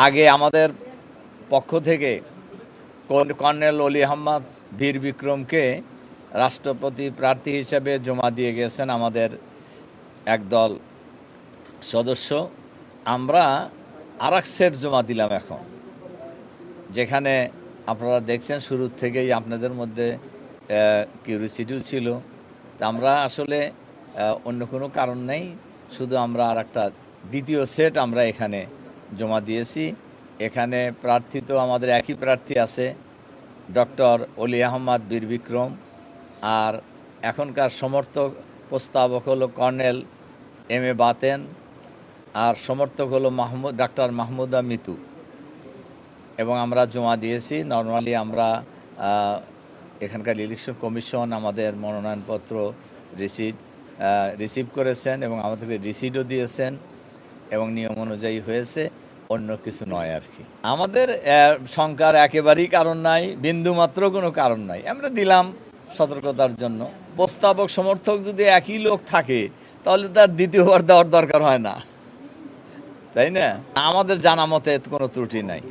আগে আমাদের পক্ষ থেকে কর্নেল অলি আহমদ বীর বিক্রমকে রাষ্ট্রপতি প্রার্থী হিসেবে জমা দিয়ে গেছেন আমাদের একদল সদস্য। আমরা আরেক সেট জমা দিলাম এখন, যেখানে আপনারা দেখছেন শুরুর থেকেই আপনাদের মধ্যে কিউরিসিটিও ছিল। তা আমরা আসলে অন্য কোনো কারণ নেই, শুধু আমরা আর একটা দ্বিতীয় সেট আমরা এখানে জমা দিয়েছি। এখানে প্রার্থী তো আমাদের একই প্রার্থী আছে, ডক্টর অলি আহমদ বীর বিক্রম, আর এখনকার সমর্থক প্রস্তাবক হলো কর্নেল এম এ বাতেন, আর সমর্থক হলো ডাক্তার মাহমুদা মিতু। এবং আমরা জমা দিয়েছি। নর্মালি আমরা এখানকার ইলেকশন কমিশন আমাদের মনোনয়নপত্র রিসিভ করেছেন এবং আমাদেরকে রিসিটও দিয়েছেন এবং নিয়ম অনুযায়ী হয়েছে, অন্য কিছু নয় আর কি। আমাদের শঙ্কার একেবারেই কারণ নাই, বিন্দুমাত্র কোনো কারণ নাই। আমরা দিলাম সতর্কতার জন্য। প্রস্তাবক সমর্থক যদি একই লোক থাকে তাহলে তার দ্বিতীয়বার দেওয়ার দরকার হয় না, তাই না? আমাদের জানা মতে কোনো ত্রুটি নাই।